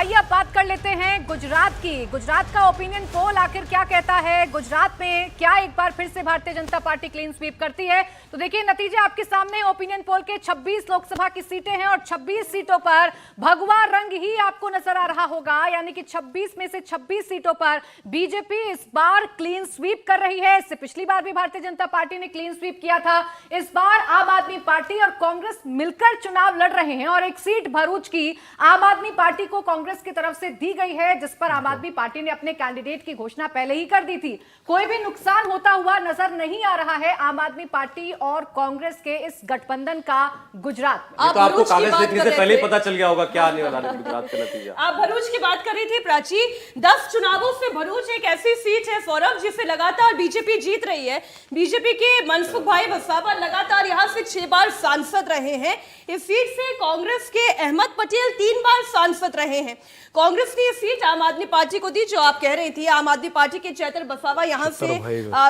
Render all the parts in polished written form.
आइए अब बात कर लेते हैं गुजरात की। गुजरात का ओपिनियन पोल आखिर क्या कहता है, गुजरात में क्या एक बार फिर से Bharatiya Janata party clean sweep करती है? तो देखिए नतीजे आपके सामने। ओपिनियन पोल के 26 लोकसभा की सीटें हैं और 26 सीटों पर भगवा रंग ही आपको नजर आ रहा होगा, यानी कि 26 में से 26 सीटों पर बीजेपी इस बार क्लीन स्वीप कर रही है। इससे पिछली बार भी भारतीय जनता पार्टी ने क्लीन स्वीप किया था। इस बार आम आदमी पार्टी और कांग्रेस मिलकर चुनाव लड़ रहे हैं और एक सीट भरूच की आम आदमी पार्टी को कांग्रेस की तरफ से दी गई है, जिस पर आम आदमी पार्टी ने अपने कैंडिडेट की घोषणा पहले ही कर दी थी। कोई भी नुकसान होता हुआ नजर नहीं आ रहा है आम आदमी पार्टी और कांग्रेस के इस गठबंधन का गुजरात। तो आपको कांग्रेस जीतने से पहले ही पता चल गया होगा क्या आने वाला है गुजरात का नतीजा। आप भरूच की बात कर रही थी प्राची। 10 चुनावों से भरूच एक ऐसी सीट है सौरभ जिसे लगातार बीजेपी जीत रही है। बीजेपी के मनसुख भाई वसावा लगातार यहां से 6 बार सांसद रहे हैं। इस सीट से कांग्रेस के अहमद पटेल 3 बार सांसद रहे हैं। कांग्रेस ने ये सीट आम आदमी पार्टी को दी, जो आप कह रही थी। आम आदमी पार्टी के चैतल बसावा यहां से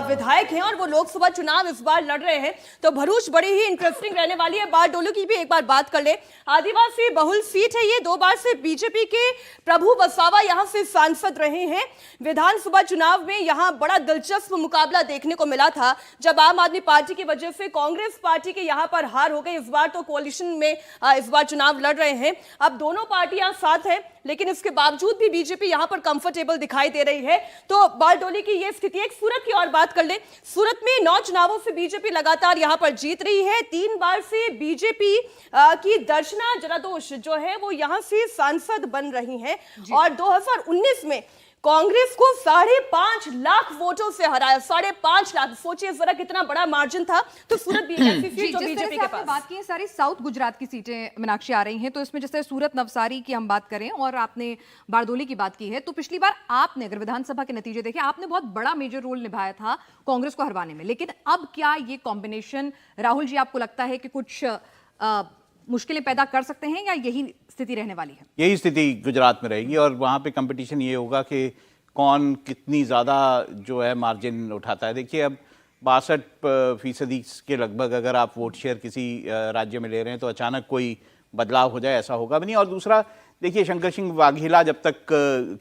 विधायक हैं और वो लोकसभा चुनाव इस बार लड़ रहे हैं। तो भरूच बड़ी ही इंटरेस्टिंग रहने वाली है। बारडोली की भी एक बार बात कर ले। आदिवासी बहुल सीट है ये। 2 बार से बीजेपी के प्रभु वसावा यहां से सांसद रहे हैं। विधानसभा चुनाव में यहां बड़ा दिलचस्प मुकाबला देखने को मिला था, जब आम आदमी पार्टी की वजह से कांग्रेस पार्टी के यहां पर हार हो गई। इस बार तो कोalition में इस बार चुनाव लड़ रहे हैं। अब दोनों पार्टियां साथ हैं, लेकिन इसके बावजूद भी बीजेपी यहां पर कंफर्टेबल दिखाई दे रही है। तो बारडोली की यह स्थिति। एक सूरत की और बात कर ले। सूरत में 9 चुनावों से बीजेपी लगातार यहां पर जीत रही है। 3 बार से बीजेपी की दर्शना जरादोश जो है वो यहां से सांसद बन रही हैं और 2019 में कांग्रेस को 5.5 लाख वोटों से हराया। 5.5 लाख, सोचिए जरा कितना बड़ा मार्जिन था। तो सूरत भी ऐसी सीट जो बीजेपी के पास। बात की है सारी साउथ गुजरात की सीटें मीनाक्षी आ रही हैं, तो इसमें जैसे सूरत नवसारी की हम बात करें और आपने बारदोली की बात की है, तो पिछली बार आपने अगर विधानसभा के नतीजे देखे, आपने बहुत बड़ा मेजर रोल निभाया था कांग्रेस को हरवाने में। लेकिन अब क्या ये कॉम्बिनेशन, राहुल जी, आपको लगता है कि कुछ मुश्किलें पैदा कर सकते हैं या यही स्थिति रहने वाली है? यही स्थिति गुजरात में रहेगी और वहाँ पे कंपटीशन ये होगा कि कौन कितनी ज़्यादा जो है मार्जिन उठाता है। देखिए अब 62% के लगभग अगर आप वोट शेयर किसी राज्य में ले रहे हैं तो अचानक कोई बदलाव हो जाए ऐसा होगा भी नहीं। और दूसरा देखिए, शंकर सिंह वाघेला जब तक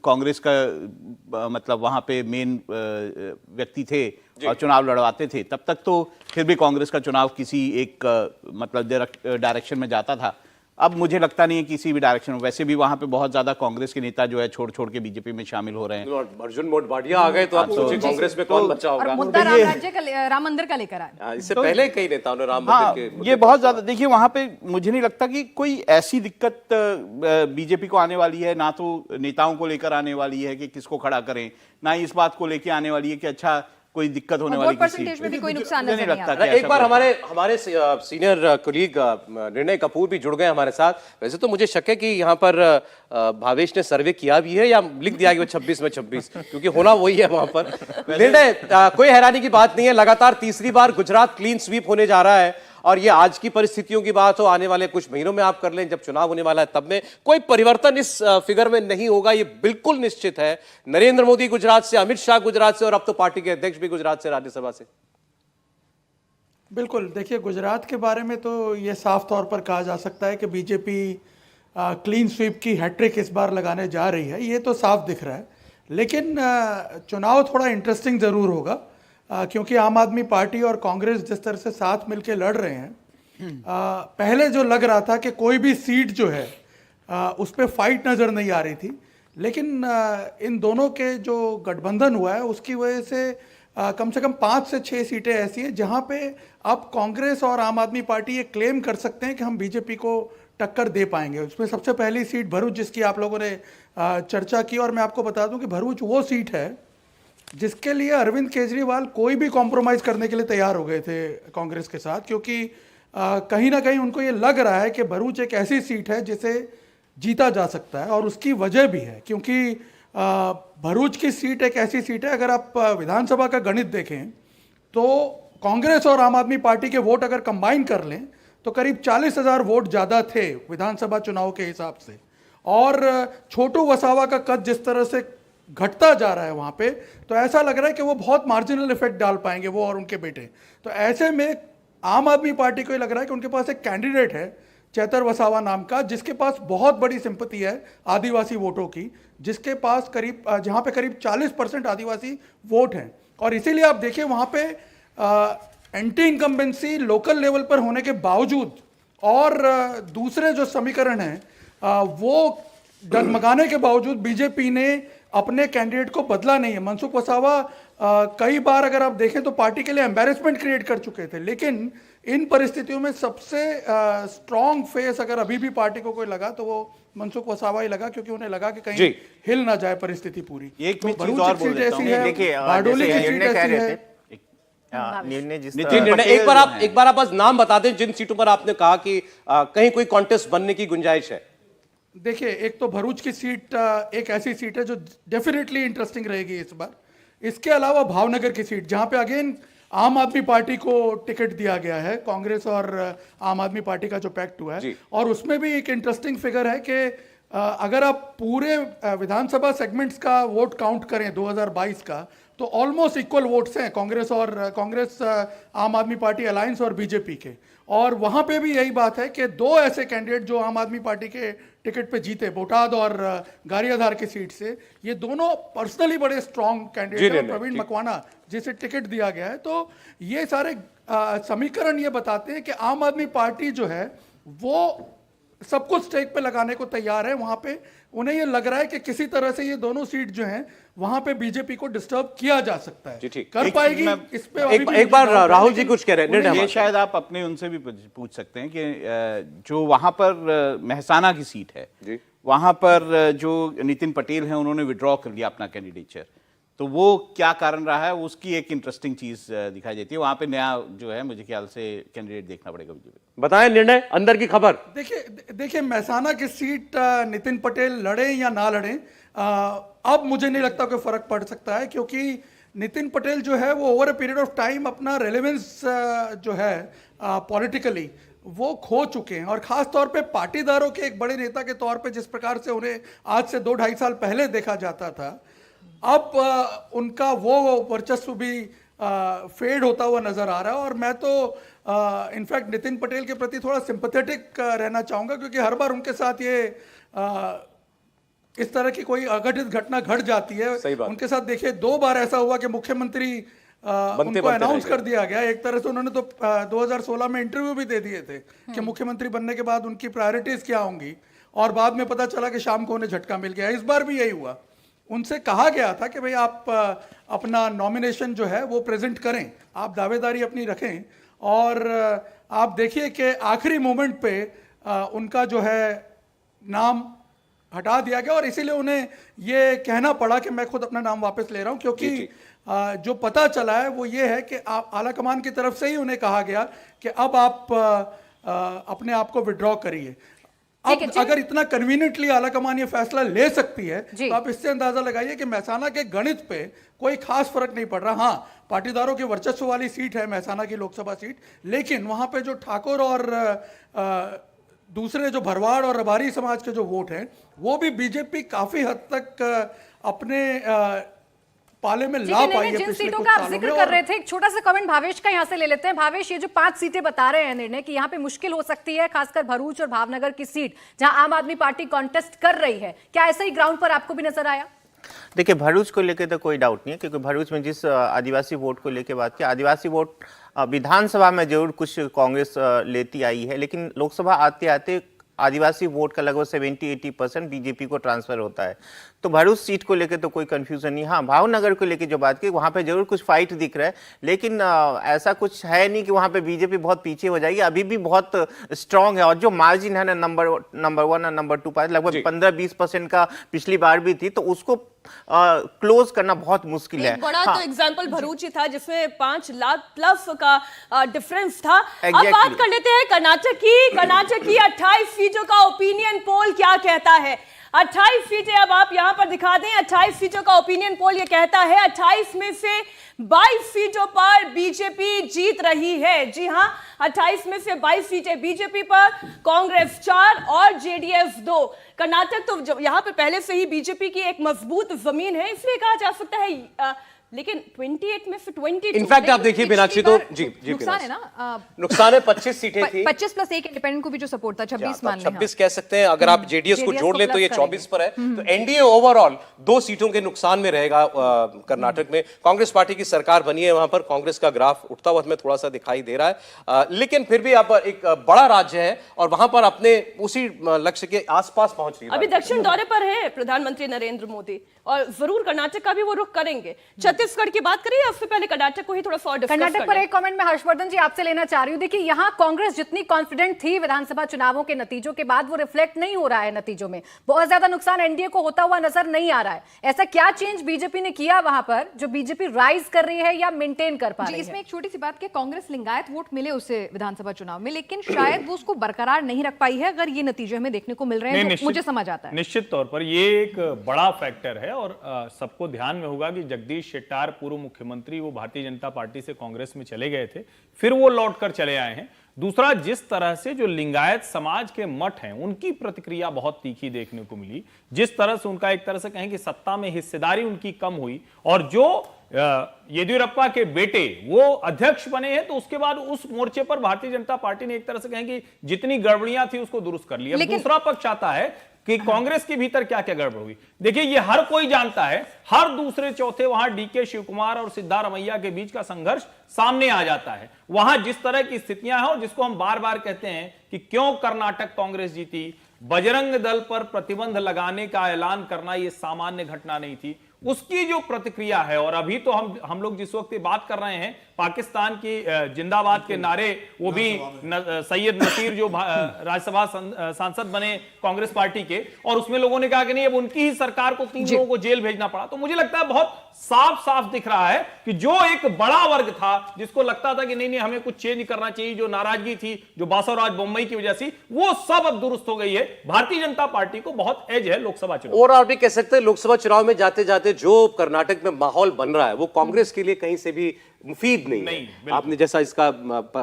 कांग्रेस का मतलब वहाँ पे मेन व्यक्ति थे और चुनाव लड़वाते थे, तब तक तो फिर भी कांग्रेस का चुनाव किसी एक मतलब डायरेक्शन में जाता था। अब मुझे लगता नहीं है किसी भी डायरेक्शन में। वैसे भी वहां पे बहुत ज्यादा कांग्रेस के नेता जो है छोड़ के बीजेपी में शामिल हो रहे हैं। अर्जुन मोढवाडिया आ गए तो आप सोचिए कांग्रेस में कौन बचा होगा। मुद्दा राम मंदिर का लेकर आए। इससे पहले कई नेताओं ने राम मंदिर के ये बहुत ज्यादा देखिए वहां पे मुझे नहीं लगता कि कोई ऐसी दिक्कत बीजेपी को आने वाली है, ना तो नेताओं को लेकर आने वाली है कि किसको खड़ा करें, ना ही इस बात को लेकर आने वाली है कि अच्छा कोई दिक्कत होने वाली परसेंटेज में भी कोई नुकसान नहीं लगता। एक बार हमारे सीनियर कोलीग निर्णय कपूर भी जुड़ गए हमारे साथ। वैसे तो मुझे शक है कि यहाँ पर भावेश ने सर्वे किया भी है या लिख दिया कि 26 में 26, क्योंकि होना वही है वहां पर। निर्णय कोई हैरानी की बात नहीं है। लगातार तीसरी बार गुजरात क्लीन स्वीप होने जा रहा है और ये आज की परिस्थितियों की बात हो, आने वाले कुछ महीनों में आप कर लें, जब चुनाव होने वाला है तब में कोई परिवर्तन इस फिगर में नहीं होगा, ये बिल्कुल निश्चित है। नरेंद्र मोदी गुजरात से, अमित शाह गुजरात से और अब तो पार्टी के अध्यक्ष भी गुजरात से, राज्यसभा से। बिल्कुल, देखिए गुजरात के बारे में तो ये साफ तौर पर कहा जा सकता है कि बीजेपी क्लीन स्वीप की हैट्रिक इस बार लगाने जा रही है, ये तो साफ दिख रहा है। लेकिन चुनाव थोड़ा इंटरेस्टिंग जरूर होगा क्योंकि आम आदमी पार्टी और कांग्रेस जिस तरह से साथ मिलकर लड़ रहे हैं, पहले जो लग रहा था कि कोई भी सीट जो है उस पर फाइट नज़र नहीं आ रही थी, लेकिन इन दोनों के जो गठबंधन हुआ है उसकी वजह से कम से कम 5 से 6 सीटें ऐसी हैं जहां पे अब कांग्रेस और आम आदमी पार्टी ये क्लेम कर सकते हैं कि हम बीजेपी को टक्कर दे पाएंगे। उसमें सबसे पहली सीट भरूच, जिसकी आप लोगों ने चर्चा की, और मैं आपको बता दूं कि भरूच वो सीट है जिसके लिए अरविंद केजरीवाल कोई भी कॉम्प्रोमाइज़ करने के लिए तैयार हो गए थे कांग्रेस के साथ, क्योंकि कहीं ना कहीं उनको ये लग रहा है कि भरूच एक ऐसी सीट है जिसे जीता जा सकता है। और उसकी वजह भी है क्योंकि भरूच की सीट एक ऐसी सीट है, अगर आप विधानसभा का गणित देखें तो कांग्रेस और आम आदमी पार्टी के वोट अगर कंबाइन कर लें तो करीब 40,000 वोट ज़्यादा थे विधानसभा चुनाव के हिसाब से। और छोटू वसावा का कद जिस तरह से घटता जा रहा है वहाँ पे, तो ऐसा लग रहा है कि वो बहुत मार्जिनल इफेक्ट डाल पाएंगे, वो और उनके बेटे। तो ऐसे में आम आदमी पार्टी को ये लग रहा है कि उनके पास एक कैंडिडेट है चैतर वसावा नाम का, जिसके पास बहुत बड़ी सिंपैथी है आदिवासी वोटों की, जिसके पास करीब जहां पे करीब 40% आदिवासी वोट हैं। और इसीलिए आप देखिए वहां पे एंटी इनकम्बेंसी लोकल लेवल पर होने के बावजूद और दूसरे जो समीकरण हैं वो डगमगाने के बावजूद बीजेपी ने अपने कैंडिडेट को बदला नहीं है। मनसुख वसावा कई बार अगर आप देखें तो पार्टी के लिए एम्बैरेसमेंट क्रिएट कर चुके थे, लेकिन इन परिस्थितियों में सबसे स्ट्रॉन्ग फेस अगर अभी भी पार्टी को कोई लगा तो वो मनसुख वसावा ही लगा, क्योंकि उन्हें लगा कि कहीं हिल ना जाए परिस्थिति पूरी। एक मैं चीज और बोल देता हूं। देखिए, बारडोली की जैसे सीट निर्णय कह ऐसी रहे है। थे, निर्णय जिस नितिन निर्णय, एक बार आप बस नाम बता दें जिन सीटों पर आपने कहा कि कहीं कोई कॉन्टेस्ट बनने की गुंजाइश है। देखिए, एक तो भरूच की सीट एक ऐसी सीट है जो डेफिनेटली इंटरेस्टिंग रहेगी इस बार। इसके अलावा भावनगर की सीट, जहां पे अगेन आम आदमी पार्टी को टिकट दिया गया है, कांग्रेस और आम आदमी पार्टी का जो पैक्ट हुआ है, और उसमें भी एक इंटरेस्टिंग फिगर है कि अगर आप पूरे विधानसभा सेगमेंट्स का वोट काउंट करें 2022 का, तो ऑलमोस्ट इक्वल वोट्स हैं कांग्रेस आम आदमी पार्टी अलायंस और बीजेपी के। और वहां पे भी यही बात है कि दो ऐसे कैंडिडेट जो आम आदमी पार्टी के टिकट पे जीते, बोटाद और गारियाधार की सीट से, ये दोनों पर्सनली बड़े स्ट्रांग कैंडिडेट हैं। प्रवीण मकवाना जिसे टिकट दिया गया है, तो ये सारे समीकरण ये बताते हैं कि आम आदमी पार्टी जो है वो सब कुछ स्टेक पे लगाने को तैयार है। वहां पे उन्हें ये लग रहा है कि किसी तरह से ये दोनों सीट जो हैं वहां पे बीजेपी को डिस्टर्ब किया जा सकता है। कर पाएगी इस पे एक बार राहुल जी कुछ कह रहे हैं। ये शायद आप अपने उनसे भी पूछ सकते हैं कि जो वहां पर मेहसाना की सीट है, वहां पर जो नितिन पटेल हैं उन्होंने विड्रॉ कर लिया अपना कैंडिडेचर, तो वो क्या कारण रहा है, उसकी एक इंटरेस्टिंग चीज दिखाई देती है। वहां पे नया जो है मुझे ख्याल से कैंडिडेट देखना पड़ेगा बीजेपी। बताएं निर्णय, अंदर की खबर। देखिए मेहसाना की सीट नितिन पटेल लड़े या ना लड़े, अब मुझे नहीं लगता कोई फर्क पड़ सकता है, क्योंकि नितिन पटेल जो है वो over a period of time अपना रेलेवेंस जो है पॉलिटिकली वो खो चुके हैं। और खास तौर पे पाटीदारों के एक बड़े नेता के तौर पे जिस प्रकार से उन्हें आज से 2-2.5 साल पहले देखा जाता था, अब उनका वो वर्चस्व भी फेड होता हुआ नजर आ रहा है। और मैं तो इनफैक्ट नितिन पटेल के प्रति थोड़ा सिंपैथेटिक रहना चाहूंगा, क्योंकि हर बार उनके साथ ये इस तरह की कोई अघटित घटना घट जाती है। उनके साथ देखिए 2 बार ऐसा हुआ कि मुख्यमंत्री उनको अनाउंस कर दिया गया। एक तरह से उन्होंने तो 2016 में इंटरव्यू भी दे दिए थे कि मुख्यमंत्री बनने के बाद उनकी प्रायोरिटीज क्या होंगी, और बाद में पता चला कि शाम को उन्हें झटका मिल गया। इस बार भी यही हुआ। उनसे कहा गया था कि भाई आप अपना नॉमिनेशन जो है वो प्रेजेंट करें, आप दावेदारी अपनी रखें, और आप देखिए कि आखिरी मोमेंट पे उनका जो है नाम हटा दिया गया। और इसीलिए उन्हें ये कहना पड़ा कि मैं खुद अपना नाम वापस ले रहा हूं, क्योंकि जो पता चला है वो ये है कि आलाकमान की तरफ से ही उन्हें कहा गया कि अब आप अपने आप को विड्रॉ करिए। अब अगर इतना कन्वीनियंटली आलाकमान ये फैसला ले सकती है, तो आप इससे अंदाजा लगाइए कि मेहसाना के गणित पे कोई खास फर्क नहीं पड़ रहा। हाँ, पाटीदारों के वर्चस्व वाली सीट है मेहसाना की लोकसभा सीट, लेकिन वहां पे जो ठाकुर और दूसरे जो भरवाड़ और रबारी समाज के जो वोट हैं, वो भी बीजेपी काफी हद तक अपने पाले में ला पाई है। जिन सीटों का आप जिक्र कर रहे थे, एक छोटा सा कमेंट भावेश का यहां से ले लेते हैं। भावेश, ये जो 5 सीटें बता रहे हैं निर्णय कि यहां पे मुश्किल हो सकती है, खासकर भरूच और भावनगर की सीट जहां आम आदमी पार्टी कॉन्टेस्ट कर रही है, क्या ऐसा ही ग्राउंड पर आपको भी नजर आया? देखिए, भरूच को लेकर तो कोई डाउट नहीं है, क्योंकि भरूच में जिस आदिवासी वोट को लेकर बात की, आदिवासी वोट विधानसभा में जरूर कुछ कांग्रेस लेती आई है, लेकिन लोकसभा आते आते आदिवासी वोट का लगभग 70-80% बीजेपी को ट्रांसफर होता है। तो भरूच सीट को लेकर तो कोई कंफ्यूजन नहीं। हाँ, भावनगर को लेकर जो बात की, वहां पे जरूर कुछ फाइट दिख रहा है, लेकिन ऐसा कुछ है नहीं कि वहां पे बीजेपी बहुत पीछे हो जाएगी। अभी भी बहुत स्ट्रांग है, और जो मार्जिन है ना नंबर 1 और नंबर 2 पर लगभग 15-20% का पिछली बार भी थी, तो उसको क्लोज करना बहुत मुश्किल है। बड़ा तो एग्जाम्पल भरूच ही था जिसमें 5 लाख प्लस का डिफरेंस था। अब बात कर लेते हैं कर्नाटक की 28 सीटों का ओपिनियन पोल क्या कहता है। 28 सीटें अब आप यहां पर दिखा दें। 28 सीटों का ओपिनियन पोल ये कहता है 28 में से 22 सीटों पर बीजेपी जीत रही है। जी हां, 28 में से 22 सीटें बीजेपी पर, कांग्रेस 4 और जेडीएस 2। कर्नाटक तो यहां पे पहले से ही बीजेपी की एक मजबूत जमीन है, इसलिए कहा जा सकता है लेकिन 28 में से 22 इनफैक्ट आप देखिए मीनाक्षी तो जी जी नुकसान है मीनाक्षी। ना नुकसान है 25 सीटें थी 25+1 इंडिपेंडेंट को भी जो सपोर्ट था 26 मान लें। 26 कह सकते हैं, अगर आप जेडीएस को JDS जोड़ को लें तो ये प्लस 24 पर है। तो एनडीए ओवरऑल 2 सीटों के नुकसान में रहेगा कर्नाटक में। कांग्रेस पार्टी की सरकार बनी है, वहां पर कांग्रेस का ग्राफ उठता हुआ हमें थोड़ा सा दिखाई दे रहा है, लेकिन फिर भी आप एक बड़ा राज्य है और वहां पर अपने उसी लक्ष्य के आसपास पहुंच रही है। अभी दक्षिण दौरे पर है प्रधानमंत्री नरेंद्र मोदी और जरूर कर्नाटक का भी वो रुख करेंगे। छत्तीसगढ़ की बात करिए, उससे पहले कर्नाटक को ही थोड़ा सा डिस्कस कर्नाटक पर एक कमेंट में हर्षवर्धन जी आपसे लेना चाह रही हूं। देखिए यहां कांग्रेस जितनी कॉन्फिडेंट थी विधानसभा चुनावों के नतीजों के बाद, वो रिफ्लेक्ट नहीं हो रहा है नतीजों में। बहुत ज्यादा नुकसान एनडीए को होता हुआ नजर नहीं आ रहा है। ऐसा क्या चेंज बीजेपी ने किया वहां पर जो बीजेपी राइज कर रही है या मेंटेन कर पा रही है? इसमें एक छोटी सी बात कि कांग्रेस लिंगायत वोट मिले उसे विधानसभा चुनाव में, लेकिन शायद वो उसको बरकरार नहीं रख पाई है। अगर ये नतीजे हमें देखने को मिल रहे हैं तो मुझे समझ आता है। निश्चित तौर पर ये एक बड़ा फैक्टर है और सबको ध्यान में होगा कि जगदीश शेट्टार पूर्व मुख्यमंत्री, वो भारतीय जनता पार्टी से कांग्रेस में चले गए थे, फिर वो लौट कर चले आए हैं। दूसरा, जिस तरह से जो लिंगायत समाज के मठ हैं उनकी प्रतिक्रिया बहुत तीखी देखने को मिली, जिस तरह से उनका एक तरह से कहें कि सत्ता में हिस्सेदारी उनकी कम हुई, और जो येदियुरप्पा के बेटे वो अध्यक्ष बने हैं तो उसके बाद उस मोर्चे पर भारतीय जनता पार्टी ने एक तरह से कहें कि जितनी गड़बड़ियां थी उसको दुरुस्त कर लिया। दूसरा पक्ष आता है कि कांग्रेस के भीतर क्या क्या गड़बड़ हुई। देखिए ये हर कोई जानता है, हर दूसरे चौथे वहां डीके शिवकुमार और सिद्धारमैया के बीच का संघर्ष सामने आ जाता है। वहां जिस तरह की स्थितियां हैं और जिसको हम बार बार कहते हैं कि क्यों कर्नाटक कांग्रेस जीती, बजरंग दल पर प्रतिबंध लगाने का ऐलान करना यह सामान्य घटना नहीं थी, उसकी जो प्रतिक्रिया है। और अभी तो हम लोग जिस वक्त बात कर रहे हैं पाकिस्तान की जिंदाबाद के नारे, वो भी सैयद नसीर जो राज्यसभा सांसद बने कांग्रेस पार्टी के, और उसमें लोगों ने कहा कि नहीं अब उनकी ही सरकार को 3 लोगों को जेल भेजना पड़ा। तो मुझे लगता है बहुत साफ साफ दिख रहा है कि जो एक बड़ा वर्ग था जिसको लगता था कि नहीं हमें कुछ चेंज करना चाहिए, जो नाराजगी थी, जो बासवराज बोम्मई की वजह से, वो सब अब दुरुस्त हो गई है। भारतीय जनता पार्टी को बहुत एज है लोकसभा चुनाव। और आप भी कह सकते हैं लोकसभा चुनाव में जाते जाते जो कर्नाटक में माहौल बन रहा है वो कांग्रेस के लिए कहीं से भी मुफीद नहीं है। आपने जैसा इसका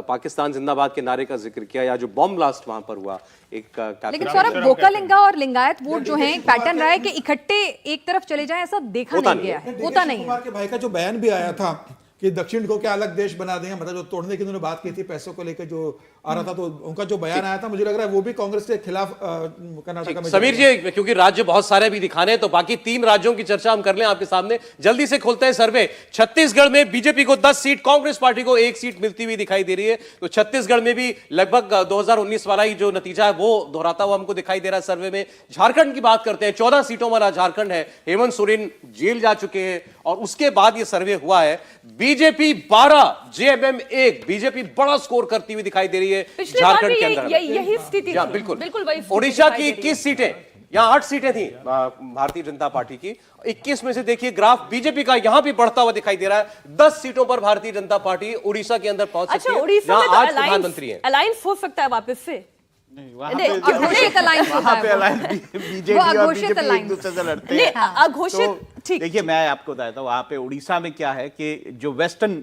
पाकिस्तान जिंदाबाद के नारे का जिक्र किया, या जो बॉम्ब ब्लास्ट वहां पर हुआ एक, लेकिन सौरभ गोकालिंगा और लिंगायत वोट जो है पैटर्न रहा है कि इकट्ठे एक तरफ चले जाएं, ऐसा देखा नहीं गया है, होता नहीं है। कुमार के भाई का जो बयान भी आया था कि दक्षिण को क्या अलग देश बना देंगे, मतलब जो तोड़ने की उन्होंने बात की थी पैसों को लेकर जो आ रहा था, तो उनका जो बयान आया था मुझे लग रहा है वो भी कांग्रेस के खिलाफ कर्नाटक में। समीर जी, क्योंकि राज्य बहुत सारे भी दिखाने हैं तो बाकी 3 राज्यों की चर्चा हम कर लें आपके सामने। जल्दी से खोलते हैं सर्वे। छत्तीसगढ़ में बीजेपी को 10 सीट, कांग्रेस पार्टी को 1 सीट मिलती हुई दिखाई दे रही है। तो छत्तीसगढ़ में भी लगभग 2019 वाला ही जो नतीजा है वो दोहराता हुआ हमको दिखाई दे रहा है सर्वे में। झारखंड की बात करते हैं, 14 सीटों वाला झारखंड है, हेमंत सोरेन जेल जा चुके हैं और उसके बाद ये सर्वे हुआ है। बीजेपी 12, जेएमएम 1, बीजेपी बड़ा स्कोर करती हुई दिखाई दे रही है झारखंड के अंदर। यही स्थिति थी। बिल्कुल वही ओडिशा की 21 सीटें, यहां 8 सीटें थी भारतीय जनता पार्टी की। 21 में से देखिए ग्राफ बीजेपी का यहां भी बढ़ता हुआ दिखाई दे रहा है। 10 सीटों पर भारतीय जनता पार्टी उड़ीसा के अंदर पहुंच सकती है। उड़ीसा में आज प्रधानमंत्री है, अलायंस हो सकता है वापस से। अघोषित अलायंस होता है वो। बीजेपी वो और अघोषित बीजेपी एक अलायंस। दूसरे से लड़ते हैं। अघोषित, ठीक। देखिए मैं आपको बताता हूँ वहां पे उड़ीसा में क्या है कि जो वेस्टर्न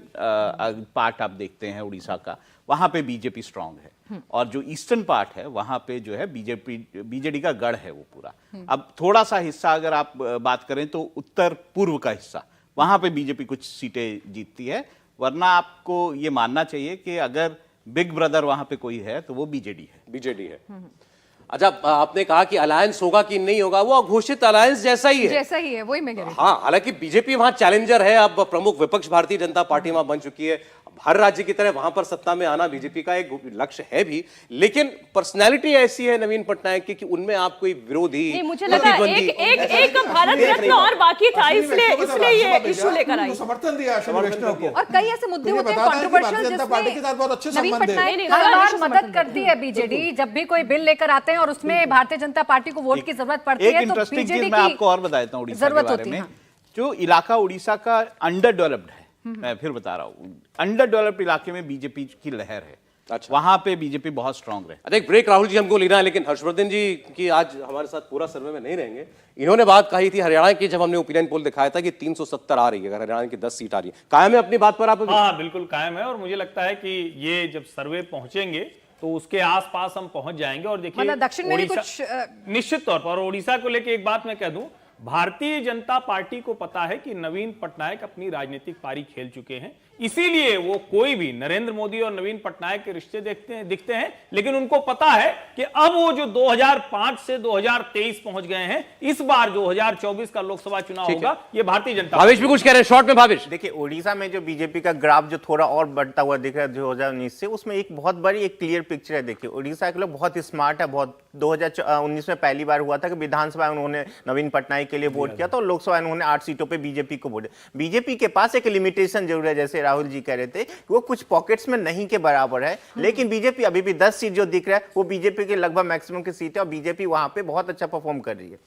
पार्ट आप देखते हैं उड़ीसा का, वहां पे बीजेपी स्ट्रांग है, और जो ईस्टर्न पार्ट है वहां पे जो है बीजेडी का गढ़ है वो पूरा। अब थोड़ा सा हिस्सा अगर आप बात करें तो उत्तर पूर्व का हिस्सा, वहां पे बीजेपी कुछ सीटें जीतती है, वरना आपको ये मानना चाहिए कि अगर बिग ब्रदर वहां पे कोई है तो वो बीजेडी है। अच्छा, आपने कहा कि अलायंस होगा कि नहीं होगा, वो अघोषित अलायंस जैसा ही है, वही मैं कह रही हूं। हाँ, हालांकि बीजेपी वहां चैलेंजर है, अब प्रमुख विपक्ष भारतीय जनता पार्टी वहां बन चुकी है। हर राज्य की तरह वहां पर सत्ता में आना बीजेपी का एक लक्ष्य है भी, लेकिन पर्सनैलिटी ऐसी है नवीन पटनायक की कि उनमें आप कोई विरोधी, मुझे लगा एक भारत रत्न और बाकी था, इसलिए ये इशू लेकर आई, समर्थन दिया वैष्णव को। और कई ऐसे मुद्दे होते हैं कंट्रोवर्शियल जिसमें पार्टी के साथ बहुत अच्छे नवीन संबंध है। पटनायक हर बार मदद करती है बीजेडी। जब भी कोई बिल लेकर आते हैं और उसमें भारतीय जनता पार्टी को वोट की जरूरत पड़ती है तो इंटरेस्टिंग बीजेडी चीज मैं आपको और बता देता हूं उड़ीसा के बारे में। जो इलाका उड़ीसा का अंडर डेवलप्ड है, मैं फिर बता रहा हूं, अंडर डेवलप्ड इलाके में बीजेपी की लहर है। अच्छा, वहां पे बीजेपी बहुत स्ट्रांग है। अच्छा, एक ब्रेक राहुल जी हमको लेना है, लेकिन हर्षवर्धन जी की आज हमारे साथ पूरा सर्वे में नहीं रहेंगे। इन्होंने बात कही थी हरियाणा की, जब हमने ओपिनियन पोल दिखाया था कि 370 आ रही है, अगर हरियाणा की 10 सीट आ रही है, कायम है अपनी बात पर आप? हाँ, बिल्कुल कायम है, और मुझे लगता है कि ये जब सर्वे पहुंचेंगे तो उसके आसपास हम पहुंच जाएंगे। और देखिए दक्षिण में भी कुछ निश्चित तौर पर, और ओडिशा को लेकर एक बात मैं कह दूं, भारतीय जनता पार्टी को पता है कि नवीन पटनायक अपनी राजनीतिक पारी खेल चुके हैं, इसीलिए वो कोई भी नरेंद्र मोदी और नवीन पटनायक के रिश्ते दिखते हैं, लेकिन उनको पता है कि अब वो जो 2005 से 2023 पहुंच गए हैं, इस बार 2024 का लोकसभा चुनाव होगा, ये भारतीय जनता भावेश भी कुछ कह रहे हैं शॉर्ट में। भावेश, देखिए उड़ीसा में जो बीजेपी का ग्राफ जो थोड़ा और बढ़ता हुआ दिख रहा है 2019 से, उसमें एक बहुत बड़ी एक क्लियर पिक्चर है। देखिए उड़ीसा के लोग बहुत स्मार्ट है, बहुत 2019 में पहली बार हुआ था कि विधानसभा में उन्होंने नवीन पटनायक के लिए वोट किया था और लोकसभा में उन्होंने 8 सीटों पे बीजेपी को वोट। बीजेपी के पास एक लिमिटेशन जरूर है, जैसे राहुल जी कह रहे थे, वो कुछ पॉकेट्स में नहीं के बराबर है, लेकिन बीजेपी अभी भी 10 सीट जो दिख रहा है वो बीजेपी के लगभग मैक्सिमम की सीट है और बीजेपी वहां पे बहुत अच्छा परफॉर्म कर रही है।